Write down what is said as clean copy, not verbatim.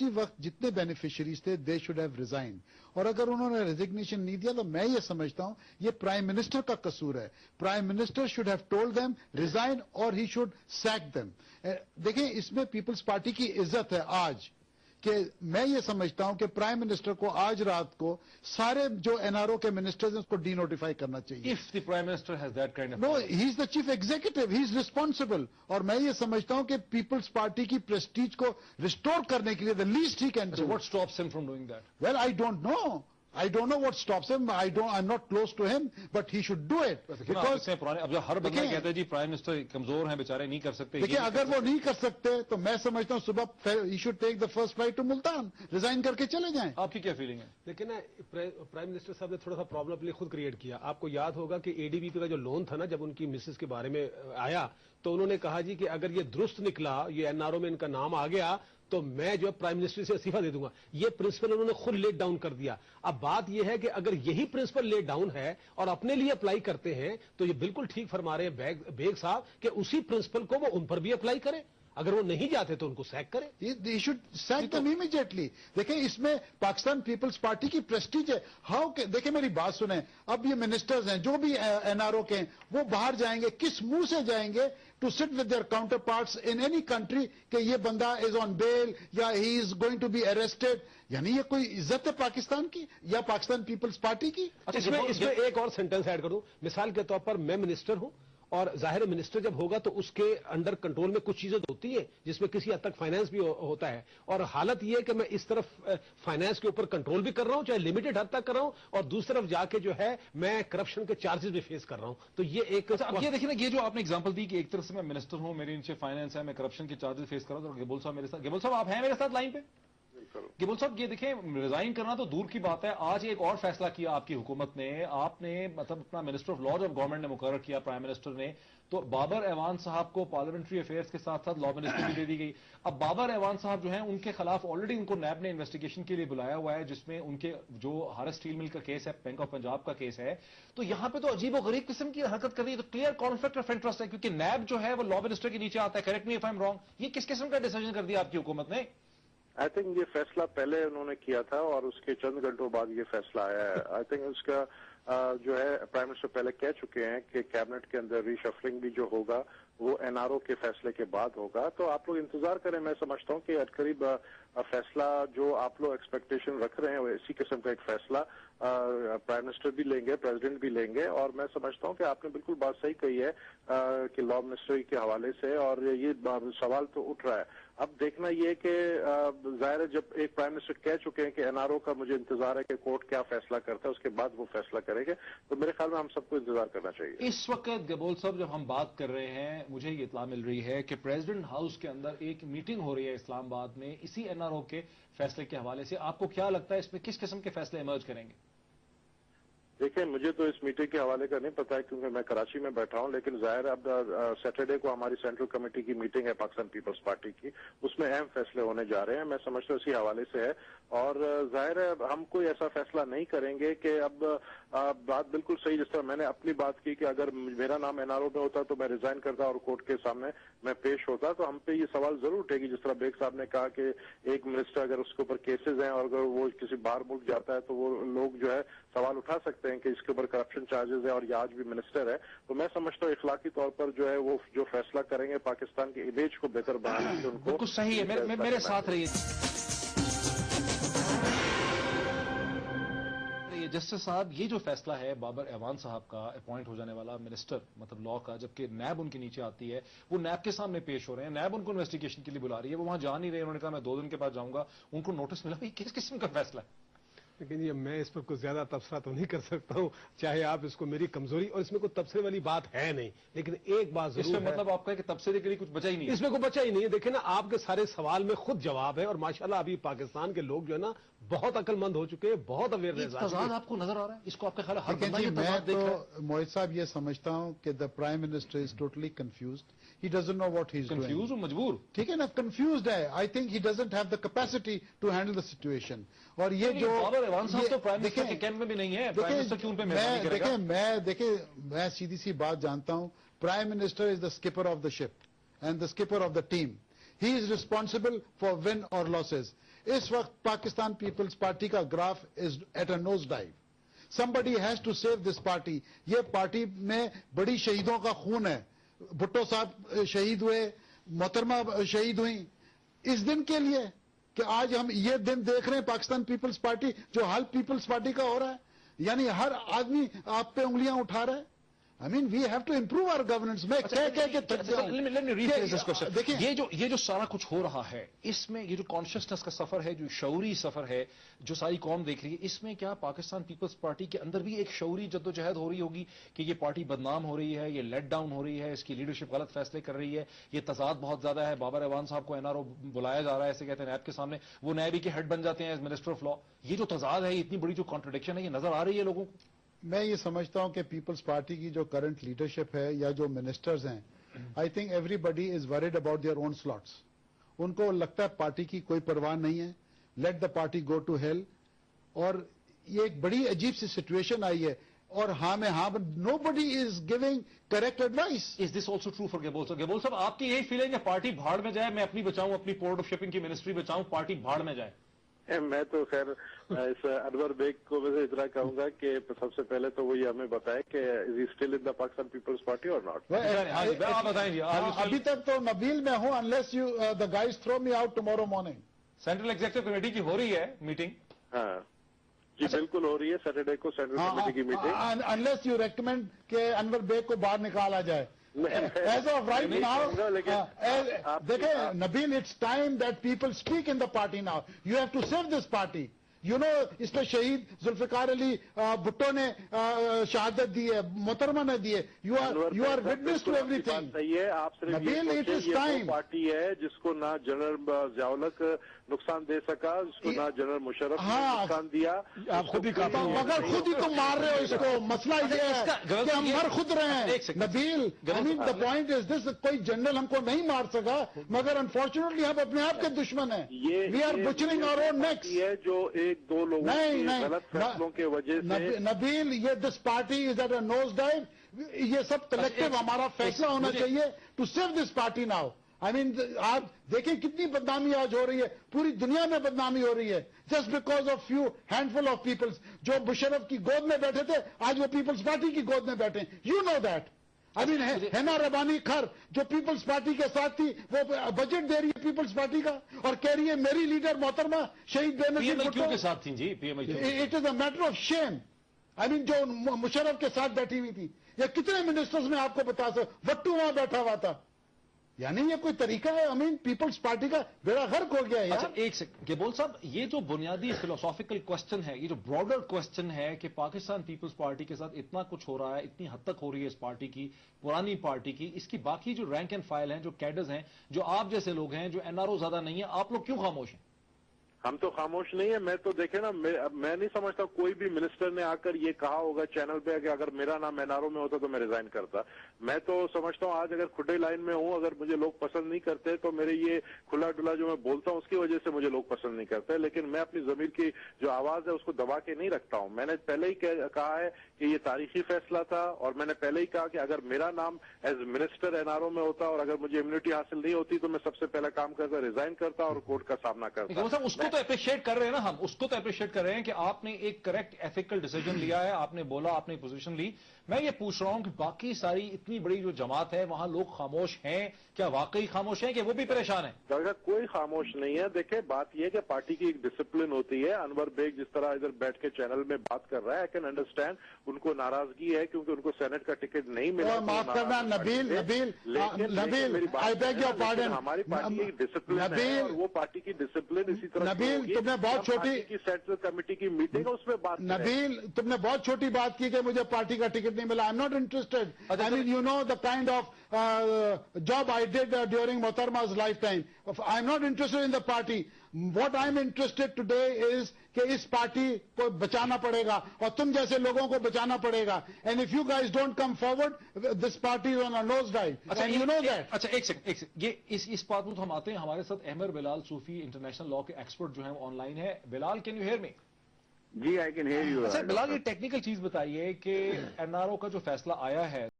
اسی وقت جتنے بینیفیشریز تھے دے شوڈ ہیو ریزائن. اور اگر انہوں نے ریزگنیشن نہیں دیا تو میں یہ سمجھتا ہوں یہ پرائم منسٹر کا قصور ہے. Prime minister should have told them resign اور ہی شوڈ سیک دیم. دیکھیں اس میں پیپلز پارٹی کی عزت ہے آج کہ میں یہ سمجھتا ہوں کہ پرائم منسٹر کو آج رات کو سارے جو این آر او کے منسٹرز ہیں اس کو ڈی نوٹیفائی کرنا چاہیے. If the Prime Minister has that kind of know he is the chief executive, he is responsible. اور میں یہ سمجھتا ہوں کہ پیپلز پارٹی کی پریسٹیج کو ریسٹور کرنے کے لیے the least he can So do. what stops him from doing that? Well, I don't know. I don't know what stops him. I'm not close to him, but he should do it. Because اب جو ہر بندہ کہتا ہے g prime minister کمزور ہیں بیچارے نہیں کر سکتے. دیکھیں اگر وہ نہیں کر سکتے تو میں سمجھتا ہوں صبح he should take the first flight to Multan, resign کر کے چلے جائیں. آپ کی کیا فیلنگ ہے؟ لیکن پرائم منسٹر صاحب نے تھوڑا سا پرابلم اپنے خود کریٹ کیا. آپ کو یاد ہوگا کہ اے ڈی بی پی کا جو لون تھا نا, جب ان کی مسز کے بارے میں آیا تو انہوں نے کہا جی کہ اگر یہ درست نکلا, یہ این آر او میں ان کا نام آ گیا تو میں جو پرائم منسٹر سے استعفیٰ دے دوں گا. یہ پرنسپل انہوں نے خود لیٹ ڈاؤن کر دیا. اب بات یہ ہے کہ اگر یہی پرنسپل لیٹ ڈاؤن ہے اور اپنے لیے اپلائی کرتے ہیں تو یہ بالکل ٹھیک فرما رہے ہیں بیگ صاحب کہ اسی پرنسپل کو وہ ان پر بھی اپلائی کریں. اگر وہ نہیں جاتے تو ان کو سیک کریں. They should sack them immediately. دیکھیں اس میں پاکستان پیپلز پارٹی کی پریسٹیج ہے. دیکھیں میری بات سنیں, اب یہ منسٹرز ہیں جو بھی این آر او کے ہیں وہ باہر جائیں گے, کس منہ سے جائیں گے to sit with their counterparts in any country کہ یہ بندہ از آن بیل یا he is going to be arrested. یعنی یہ کوئی عزت ہے پاکستان کی یا پاکستان پیپلز پارٹی کی؟ اس میں ایک اور سینٹنس ایڈ کروں. مثال کے طور پر میں منسٹر ہوں اور ظاہر منسٹر جب ہوگا تو اس کے انڈر کنٹرول میں کچھ چیزیں ہوتی ہیں جس میں کسی حد تک فائنانس بھی ہوتا ہے, اور حالت یہ ہے کہ میں اس طرف فائنانس کے اوپر کنٹرول بھی کر رہا ہوں, چاہے لمیٹڈ حد تک کر رہا ہوں, اور دوسری طرف جا کے جو ہے میں کرپشن کے چارجز بھی فیس کر رہا ہوں. تو یہ ایک اب یہ دیکھیں نا, یہ جو آپ نے اگزامپل دی کہ ایک طرف سے میں منسٹر ہوں, میرے نیچے فائنانس ہے, میں کرپشن کے چارجز فیس کر رہا ہوں, اور گیبول صاحب میرے ساتھ. گیبول صاحب آپ ہیں میرے ساتھ لائن پہ؟ گیبول صاحب یہ دیکھیں, ریزائن کرنا تو دور کی بات ہے, آج ایک اور فیصلہ کیا آپ کی حکومت نے. آپ نے مطلب اپنا منسٹر آف لا جب گورنمنٹ نے مقرر کیا پرائم منسٹر نے, تو بابر ایوان صاحب کو پارلیمنٹری افیئرز کے ساتھ ساتھ لا منسٹر بھی دے دی گئی. اب بابر ایوان صاحب جو ہیں ان کے خلاف آلریڈی ان کو نیب نے انویسٹیگیشن کے لیے بلایا ہوا ہے, جس میں ان کے جو ہارس اسٹیل مل کا کیس ہے, بینک آف پنجاب کا کیس ہے. تو یہاں پہ تو عجیب و غریب قسم کی حرکت کر رہی ہے. تو کلیئر کانفلکٹ آف انٹرسٹ ہے, کیونکہ نیب جو ہے وہ لا منسٹر کے نیچے آتا ہے. Correct me if I am wrong. یہ کس قسم کا ڈیسیجن کر دیا آپ کی حکومت نے؟ آئی تھنک یہ فیصلہ پہلے انہوں نے کیا تھا اور اس کے چند گھنٹوں بعد یہ فیصلہ آیا ہے. آئی تھنک اس کا جو ہے پرائم منسٹر پہلے کہہ چکے ہیں کہ کیبنٹ کے اندر ری شفلنگ بھی جو ہوگا وہ این آر او کے فیصلے کے بعد ہوگا. تو آپ لوگ انتظار کریں. میں سمجھتا ہوں کہ قریب فیصلہ جو آپ لوگ ایکسپیکٹیشن رکھ رہے ہیں وہ اسی قسم کا ایک فیصلہ پرائم منسٹر بھی لیں گے, پریزیڈنٹ بھی لیں گے. اور میں سمجھتا ہوں کہ آپ نے بالکل بات صحیح کہی ہے کہ لا منسٹری کے حوالے سے, اور یہ سوال تو اٹھ رہا ہے. اب دیکھنا یہ کہ ظاہر ہے جب ایک پرائم منسٹر کہہ چکے ہیں کہ این آر او کا مجھے انتظار ہے کہ کورٹ کیا فیصلہ کرتا ہے, اس کے بعد وہ فیصلہ کریں گے, تو میرے خیال میں ہم سب کو انتظار کرنا چاہیے. اس وقت گیبول صاحب جب ہم بات کر رہے ہیں, مجھے یہ اطلاع مل رہی ہے کہ پریزیڈنٹ ہاؤس کے اندر ایک میٹنگ ہو رہی ہے اسلام آباد میں اسی این آر او کے فیصلے کے حوالے سے. آپ کو کیا لگتا ہے اس میں کس قسم کے فیصلے ایمرج کریں گے؟ دیکھیں مجھے تو اس میٹنگ کے حوالے کا نہیں پتا ہے کیونکہ میں کراچی میں بیٹھا ہوں, لیکن ظاہر اب سیٹرڈے کو ہماری سینٹرل کمیٹی کی میٹنگ ہے پاکستان پیپلز پارٹی کی, اس میں اہم فیصلے ہونے جا رہے ہیں. میں سمجھتا ہوں اسی حوالے سے ہے, اور ظاہر ہے ہم کوئی ایسا فیصلہ نہیں کریں گے کہ اب بات بالکل صحیح, جس طرح میں نے اپنی بات کی کہ اگر میرا نام این آر او میں ہوتا تو میں ریزائن کرتا اور کورٹ کے سامنے میں پیش ہوتا, تو ہم پہ یہ سوال ضرور اٹھے گی. جس طرح بیگ صاحب نے کہا کہ ایک منسٹر اگر اس کے اوپر کیسز ہیں اور اگر وہ کسی باہر ملک جاتا ہے تو وہ لوگ جو ہے سوال اٹھا سکتے ہیں کہ اس کے اوپر کرپشن چارجز ہے, اور یہ آج بھی منسٹر ہے. تو میں سمجھتا ہوں اخلاقی طور پر جو ہے وہ جو فیصلہ کریں گے پاکستان کے امیج کو بہتر بنانے کے ان کو بالکل صحیح ہے. میرے ساتھ رہیے. جسٹس صاحب, یہ جو فیصلہ ہے بابر ایوان صاحب کا اپوائنٹ ہو جانے والا منسٹر مطلب لا کا, جبکہ نیب ان کے نیچے آتی ہے, وہ نیب کے سامنے پیش ہو رہے ہیں, نیب ان کو انویسٹیگیشن کے لیے بلا رہی ہے, وہ وہاں جا نہیں رہے. انہوں نے کہا میں 2 دن کے بعد جاؤں گا. ان کو نوٹس ملا. یہ کس قسم کا فیصلہ ہے؟ لیکن یہ میں اس پر کوئی زیادہ تبصرہ تو نہیں کر سکتا ہوں, چاہے آپ اس کو میری کمزوری, اور اس میں کوئی تبصرے والی بات ہے نہیں. لیکن ایک بات ضرور ہے, مطلب آپ کا کہ تبصرے کے لیے کچھ بچا ہی نہیں ہے. اس میں کوئی بچا ہی نہیں ہے. دیکھیں نا, آپ کے سارے سوال میں خود جواب ہے, اور ماشاءاللہ ابھی پاکستان کے لوگ جو ہے نا بہت عقل مند ہو چکے ہیں, بہت اویئرنیس. تضاد آپ کو نظر آ رہا ہے اس کو؟ آپ کے خیال ہر بندہ یہ میں تضاد دیکھ رہا ہے؟ تو موہد صاحب یہ سمجھتا ہوں کہ the prime minister is totally confused. He doesn't know what he's doing. Confuse مجبور. ٹھیک ہے نا, کنفیوزڈ ہے. I think he doesn't have the capacity to handle the situation. اور یہ جو بابر ایوان صاحب تو پرائم منسٹر کے کیمپ میں بھی نہیں ہے. پرائم منسٹر کیوں ان پہ مہربانی کرے گا؟ میں سیدھی سی بات جانتا ہوں. Prime minister is the skipper of the ship and the skipper of the team. He is responsible for win or losses. اس وقت پاکستان پیپلز پارٹی کا graph is at a nose dive. somebody has to save this party. یہ party میں بڑی شہیدوں کا خون ہے. بھٹو صاحب شہید ہوئے, محترمہ شہید ہوئیں اس دن کے لیے کہ آج ہم یہ دن دیکھ رہے ہیں پاکستان پیپلز پارٹی جو حال پیپلز پارٹی کا ہو رہا ہے. یعنی ہر آدمی آپ پہ انگلیاں اٹھا رہا ہے. I mean, we have to improve our governance. میں کہہ کے تھک جاؤں. Let me rephrase this question. دیکھیں یہ جو سارا کچھ ہو رہا ہے, اس میں یہ جو کانشیسنس کا سفر ہے, جو شعوری سفر ہے, جو ساری قوم دیکھ رہی ہے, اس میں کیا پاکستان پیپلز پارٹی کے اندر بھی ایک شعوری جدوجہد ہو رہی ہوگی کہ یہ پارٹی بدنام ہو رہی ہے, یہ لیٹ ڈاؤن ہو رہی ہے, اس کی لیڈرشپ غلط فیصلے کر رہی ہے, یہ تضاد بہت زیادہ ہے. بابر ایوان صاحب کو NRO بلایا جا رہا ہے, ایسے کہتے ہیں نیب کے سامنے, وہ نیب کے ہیڈ بن جاتے ہیں ایز منسٹر آف لا. یہ جو تضاد ہے, اتنی بڑی جو کانٹرڈکشن ہے, یہ نظر آ رہی ہے لوگوں کو. میں یہ سمجھتا ہوں کہ پیپلز پارٹی کی جو کرنٹ لیڈرشپ ہے یا جو منسٹرز ہیں, I think everybody is worried about their own slots. ان کو لگتا ہے پارٹی کی کوئی پرواہ نہیں ہے, let the party go to hell. اور یہ ایک بڑی عجیب سی سچویشن آئی ہے, اور ہاں میں ہاں, nobody is giving correct advice. Is this also true for Gabol صاحب؟ گیبول صاحب, آپ کی یہی فیلنگ ہے پارٹی بھاڑ میں جائے, میں اپنی بچاؤں, اپنی پورٹ آف شپنگ کی منسٹری بچاؤں, پارٹی بھاڑ میں جائے؟ میں تو خیر اس انور بیگ کو میں اتنا کہوں گا کہ سب سے پہلے تو وہ یہ ہمیں بتائے کہ is he still in the Pakistan Peoples Party اور ناٹ. آپ بتائیں جی. ابھی تک تو نبیل میں ہوں, unless you the guys throw me out tomorrow morning. Central executive committee کی ہو رہی ہے میٹنگ؟ ہاں جی بالکل ہو رئی ہے, سیٹرڈے کو سینٹرل کمیٹی کی میٹنگ. انلیس یو ریکمینڈ کہ انور بیگ کو باہر نکالا جائے. As of right now, دیکھیں نبیل, it's time that people speak in the party now. You have to save this party. You know, اس پہ شہید ذوالفقار علی بھٹو نے شہادت دی ہے, محترمہ نے دی ہے. You are witness to everything. صحیح ہے, آپ صرف نبیل, it is یہ time. وہ پارٹی ہے جس کو نہ جنرل ضیاء-ال-حق نقصان دے سکا, جس کو نہ جنرل مشرف نے نقصان دیا. آپ خود ہی کہتے ہیں مگر خود ہی تم مار رہے ہو اس کو. مسئلہ یہ ہے کہ ہم مر خود رہے ہیں. نبیل, I mean the point is this, کوئی جنرل ہم کو نہیں مار سکا, مگر انفارچونیٹلی ہم اپنے آپ کے دشمن ہیں. We are butchering our own necks. یہ جو ایک دو لوگوں کے غلط فیصلوں کے وجہ سے. نبیل, یہ this party is at a nose dive. یہ سب کلیکٹو ہمارا فیصلہ ہونا چاہیے to save this party now. I mean آپ دیکھیں کتنی بدنامی آج ہو رہی ہے, پوری دنیا میں بدنامی ہو رہی ہے, just because of few handful of peoples. جو مشرف کی گود میں بیٹھے تھے آج وہ پیپلز پارٹی کی گود میں بیٹھے. You know that. آئی مین ہینا ربانی کھر جو پیپلز پارٹی کے ساتھ تھی, وہ بجٹ دے رہی ہے پیپلز پارٹی کا اور کہہ رہی ہے میری لیڈر محترمہ شہید بے نظیر بھٹو کے ساتھ تھیں جی. It is a matter of shame. I mean جو مشرف کے ساتھ بیٹھی ہوئی تھی, یا کتنے منسٹرز میں آپ کو بتا سکتا, وٹو وہاں بیٹھا ہوا تھا. یعنی یہ کوئی طریقہ ہے؟ I mean پیپلز پارٹی کا بیڑا غرق ہو گیا ہے. اچھا ایک سیکنڈ گیبول صاحب, یہ جو بنیادی فلسافیکل کوسچن ہے, یہ جو براڈر کوسچن ہے کہ پاکستان پیپلز پارٹی کے ساتھ اتنا کچھ ہو رہا ہے, اتنی حد تک ہو رہی ہے اس پارٹی کی, پرانی پارٹی کی, اس کی باقی جو رینک اینڈ فائل ہیں, جو کیڈرز ہیں, جو آپ جیسے لوگ ہیں, جو NRO زیادہ نہیں ہیں, آپ لوگ کیوں خاموش ہیں؟ ہم تو خاموش نہیں ہیں. میں تو دیکھیں نا, میں نہیں سمجھتا کوئی بھی منسٹر نے آ کر یہ کہا ہوگا چینل پہ کہ اگر میرا نام NRO میں ہوتا تو میں ریزائن کرتا. میں تو سمجھتا ہوں آج اگر کھڈے لائن میں ہوں, اگر مجھے لوگ پسند نہیں کرتے تو میرے یہ کھلا ڈلا جو میں بولتا ہوں اس کی وجہ سے مجھے لوگ پسند نہیں کرتے. لیکن میں اپنی ضمیر کی جو آواز ہے اس کو دبا کے نہیں رکھتا ہوں. میں نے پہلے ہی کہا ہے کہ یہ تاریخی فیصلہ تھا, اور میں نے پہلے ہی کہا کہ اگر میرا نام ایز منسٹر NRO میں ہوتا اور اگر مجھے امیونٹی حاصل نہیں ہوتی تو میں سب سے پہلا کام کرتا ریزائن کرتا اور کورٹ کا سامنا کرتا. اس کو تو اپریشیٹ کر رہے ہیں نا, ہم اس کو تو اپریشیٹ کر رہے ہیں کہ آپ نے ایک کریکٹ ایتھیکل ڈیسیجن لیا ہے, آپ نے بولا, آپ نے پوزیشن لی. میں یہ پوچھ رہا ہوں کہ باقی ساری اتنی بڑی جو جماعت ہے وہاں لوگ خاموش ہیں کیا؟ واقعی خاموش ہیں کہ وہ بھی پریشان ہیں؟ کوئی خاموش نہیں ہے. دیکھیں بات یہ کہ پارٹی کی ایک ڈسپلن ہوتی ہے. انور بیگ جس طرح ادھر بیٹھ کے چینل میں بات کر رہا ہے, آئی کین انڈرسٹینڈ ان کو ناراضگی ہے کیونکہ ان کو سینٹ کا ٹکٹ نہیں ملا. معاف کرنا نبیل, آئی بیگ یور پارڈن. ہماری پارٹی کی ڈسپلن ہے اور وہ پارٹی کی ڈسپلن اسی طرح. نبیل تم نے بہت چھوٹی سینٹرل کمیٹی کی میٹنگ ہے اس میں بات. نبیل تم نے بہت چھوٹی بات کی کہ مجھے پارٹی کا ٹکٹ نہیں ملا. I am not interested. I mean you know the kind of job I did during Mohtarma's lifetime. I am not interested in the party. What I am interested today is کہ اس party کو بچانا پڑے گا اور تم جیسے لوگوں کو بچانا پڑے گا. And if you guys don't come forward, this party is on a nose dive. And you know that. اچھا ایک سیکنڈ, یہ اس بات میں تو ہم آتے ہیں. ہمارے ساتھ احمد بلال صوفی انٹرنیشنل لا کے ایکسپرٹ جو ہیں آن لائن ہے. Bilal, can you hear me? جی آئی کین ہیئر یو. اچھا بلال, یہ ٹیکنیکل چیز بتائیے کہ NRO کا جو فیصلہ آیا ہے